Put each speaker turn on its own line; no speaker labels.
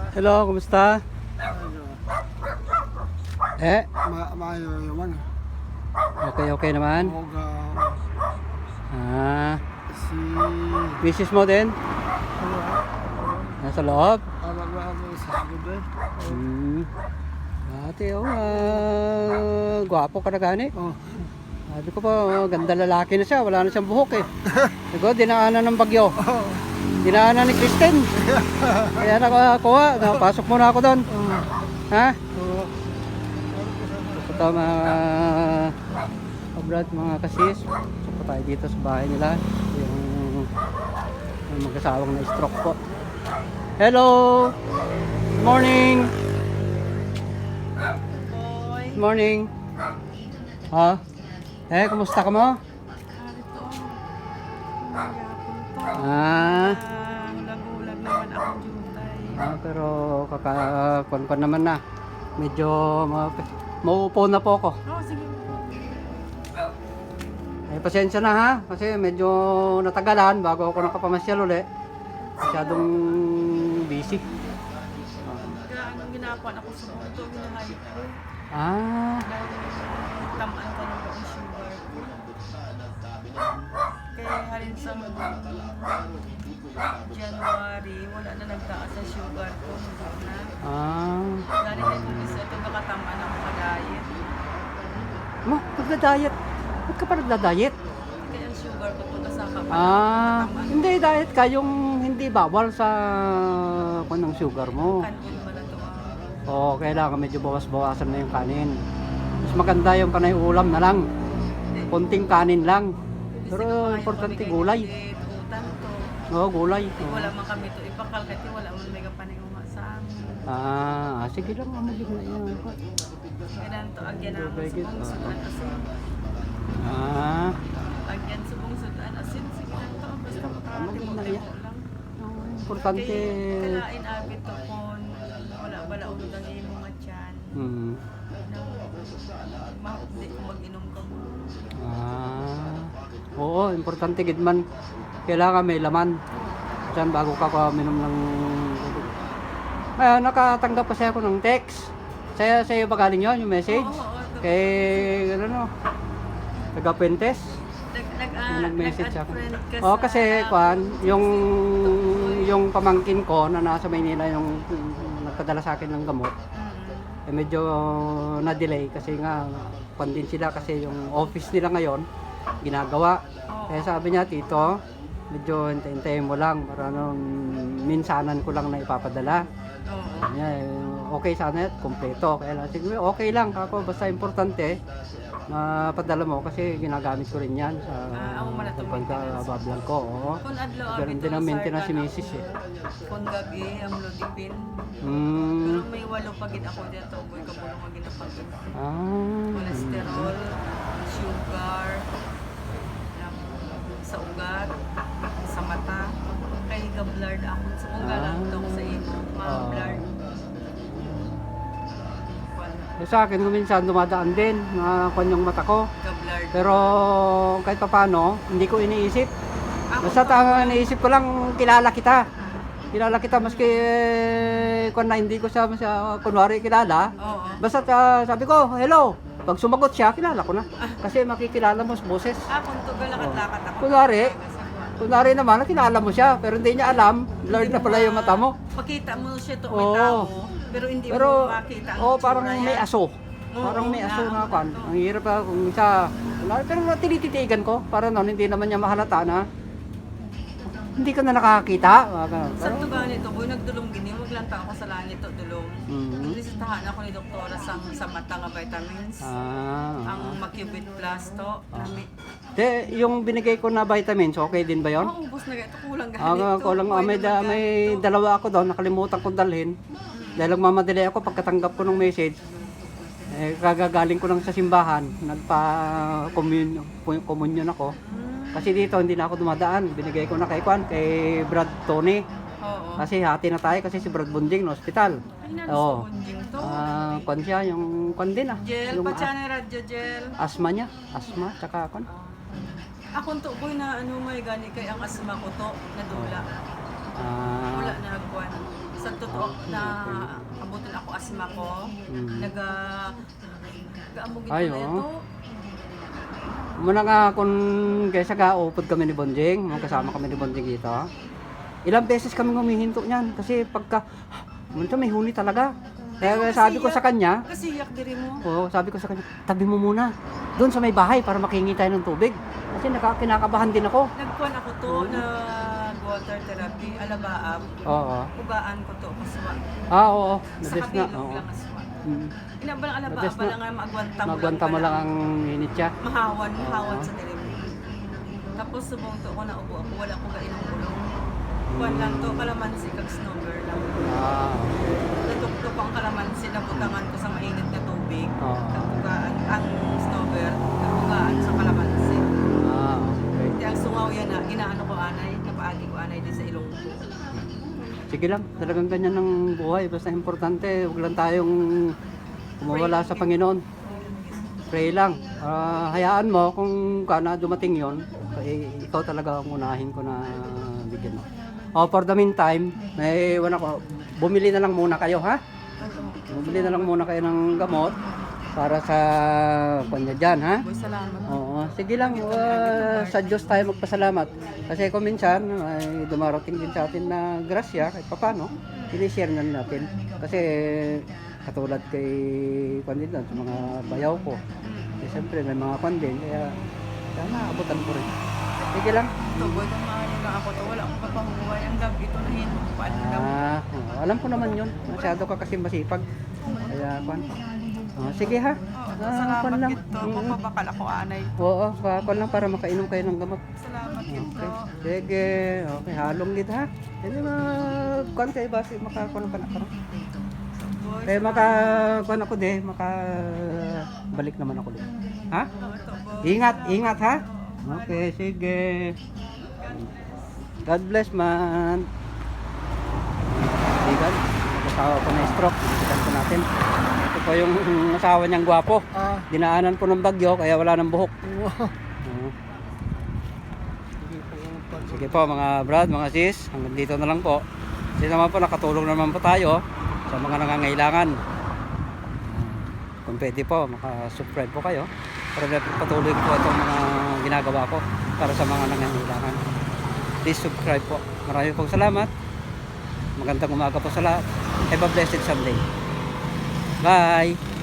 Hello, kumusta? Eh,
Maayo naman.
okay naman.
Huwag
Ah,
si...
misis mo din? Nasa loob?
Alam sa sagot eh.
Hmm. Ate, gwapo ka na gani.
Oh.
Sabi ko pa, ganda lalaki na siya, wala na siyang buhok eh. Siguro, dinaanan ng bagyo. Dinaanan ni Kristen. Kaya nakakuha, napasok muna ako doon. Ha? Ito mga kabrad, mga kasis. So tayo dito sa bahay nila. Yung mag-asawang na stroke po. Hello! Good morning! Good morning! Ha? Kumusta ka mo? Ah,
Ulag-ulag naman ako jutay.
pero kakakuan naman na. Medyo mauupo na po ako.
Oh, sige.
Pasensya na ha, kasi medyo natagalan bago ako nakapamasyal uli. Masyadong busy.
Kaya anong ginagawa ako sa mundo, ginahayop ko.
Ah,
Dahil tamaan ka ng ang sugar ko. Kaya halin sa January, wala na nagtaas sa sugar ko. Hindi na. Dahil na kung isa ito, nakatamaan ako ka-diet.
nagda-diet. Ba't ka pa nagda-diet?
Kaya ang sugar ko ito nasaka pa.
Hindi diet ka yung hindi bawal sa kung ng sugar mo.
Kanon mo na ito.
Oo, kailangan medyo bawas-bawasan na yung kanin. Mas maganda yung panay ulam na lang. Konting kanin lang. Pero importante gulay.
Utan to.
Oo, gulay.
Wala man kami to ipakal kasi wala man may kapaningunga sa amin.
Sige lang, amagin na yan.
Kailan to agyan na
Very good.
subong sudan asin. Agyan subong sudan asin. Sige lang to. Basta makakatimo
na yan.
lang.
Importante.
Kalain abit to kung wala bala ulod ang imo nga tiyan. Mahapdi kung mag-inom ka mo.
Oo, importante gidman. Kailangan may laman. Diyan bago ka minom ng... nakatanggap pa siya ako ng text. Sa'yo ba galing yun, yung message?
Oo.
Kay, taga Puentes. Nag-message ako. Kasi yung pamangkin ko na nasa Maynila yung nagpadala sa akin ng gamot. Medyo na-delay kasi nga din sila kasi yung office nila ngayon ginagawa. Kaya sabi niya, Tito, medyo hintayin mo lang para minsanan ko lang na ipapadala. Okay sana at kompleto. Kaya lang, sige, okay lang ako, basta importante mapadala mo kasi ginagamit ko rin yan sa pagkabablang ko. Ganun din ang maintenance si Mrs.
Kung gabi, ang lodipin. Pero may walo pagin ako dito. Boy, kabulong ang ginapagin. Cholesterol, sugar, sa ugat, sa mata. Kaya ka-blurred ako. So kung galang daw sa imo, ma-blurred.
Sa akin, minsan dumadaan din yung mata ko.
Ka-blurred.
Pero kahit paano, hindi ko iniisip. Basta iniisip ko lang, kilala kita. Kilala kita maski kung na hindi ko siya kunwari kilala. Basta sabi ko, hello. Pag sumagot siya, kilala ko na. Kasi makikilala mo sa boses.
Kung tugal lakat-lakat ako.
Kunwari naman, kilala mo siya. Pero hindi niya alam, blurred na pala yung mata mo.
Pakita mo siya to may tao. Pero hindi mo makita ang
parang
tsura
may
yan.
aso. Parang may aso na kan. Ang hirap pa kung isa. Pero tinititigan ko para noon hindi naman niya mahalata na hindi ko na nakakita.
Sa tuga nito, boy, nagdulong gini. Wag lang ta ako sa langit to dulong. Naglisitahan ako ni doktora sa mata nga vitamins. Ang Macubit Plus to.
Yung binigay ko na vitamins, okay din ba yun?
Ubos na ito. Kulang ganito.
Kulang. May dalawa ako doon. Nakalimutan kong dalhin. Dahil magmamadali ako pagkatanggap ko ng message, kagagaling ko lang sa simbahan, nagpa-communion ako. Kasi dito hindi na ako dumadaan, binigay ko na kay Brad Tony. Kasi hati na tayo kasi si Brad Bunding na ospital.
Bunding to.
Kwan siya, yung kwan din
Gel,
yung
patsya radyo gel.
asma niya, tsaka kwan.
Akong to, boy, na may gani kay ang asma ko to, nadula. Wala na nagkuhan. Sa totoo na abutin ako asma ko, nag-aamugin ko
Ay,
na
oo.
ito.
Muna nga kung kaysa kaupod kami ni Bonjing, kasama kami ni Bonjing dito. Ilang beses kami humihinto niyan kasi pagka minsan may huni talaga. Kaya sabi ko sa kanya,
Kasi yak diri mo.
sabi ko sa kanya, tabi mo muna doon sa may bahay para makingi tayo ng tubig. Kasi kinakabahan din ako.
Nagkuhan ako to na water therapy, alabaab.
Oo.
Ugaan ko to, kaswa.
Oo.
Sa
Nabes na.
kabilog
Oo.
lang kaswa.
Mm.
Inabalang alabaab,
Nabes na.
bala nga magwanta mo
Magwanta mo lang ang init siya.
Mahawan
Oo.
sa dilim. Tapos subong to ko na ubo ako, wala ko gainong ulong. Kuhan lang to, kalamansi, kag snowbird lang.
Okay.
Natuktok ang kalamansi, nabutangan ko sa mainit na tubig.
Oo.
Kapugaan, ang snowbird, kapugaan sa kalamansi.
Okay.
Hindi ang sungaw yan na, inaano ko anay, napaagi ko anay din sa ilong ko.
Sige lang, talagang ganyan ng buhay. Basta importante, huwag lang tayong kumawala sa Panginoon. Pray lang. Hayaan mo kung kana dumating yon, ikaw talaga ang unahin ko na bigyan mo. For the meantime, may wala ko, bumili na lang muna kayo, ha? Bumili na lang muna kayo ng gamot para sa kanya dyan, ha?
Boy, salamat.
Oo, sige lang, sa Diyos tayo magpasalamat. Kasi kung minsan, ay dumarating din sa atin na grasya, kahit papano, sinishare na natin. Kasi katulad kay Pandit sa mga bayaw ko, siyempre may mga pandin, kaya sana abutan ko rin. Sige lang.
Ito, boy, kung mahalin lang ako to, wala akong kapahuway. Ang gabi ito na hinupan.
Alam ko naman yun. Masyado ka kasi masipag. Kaya, sige ha.
Salamat
kwan lang.
gito, mapabakal ako anay.
Oo, kwan lang para makainom kayo ng gamot.
Salamat gito.
Okay. Sige. Okay, halong gid ha. Hindi kwan kayo ba? Makakuan ka na ka.
Boy,
Kaya kuan ako de, balik naman ako din. Ha?
ito, boy.
Ingat ha. Okay, sige. God bless man. Sigan, asawa ko na stroke. Sigan po natin. Ito po yung asawa niyang gwapo. Dinaanan po ng bagyo kaya wala ng buhok. Oo. Sige po mga brad, mga sis, hanggang dito na lang po. Kasi naman po nakatulong naman po tayo sa mga nangangailangan. Kung pwede po, maka-subscribe po kayo para patuloy po itong mga ginagawa ko para sa mga nangangailangan. Please subscribe po. Maraming pong salamat. Magandang umaga po sa lahat. Have a blessed Sunday. Bye!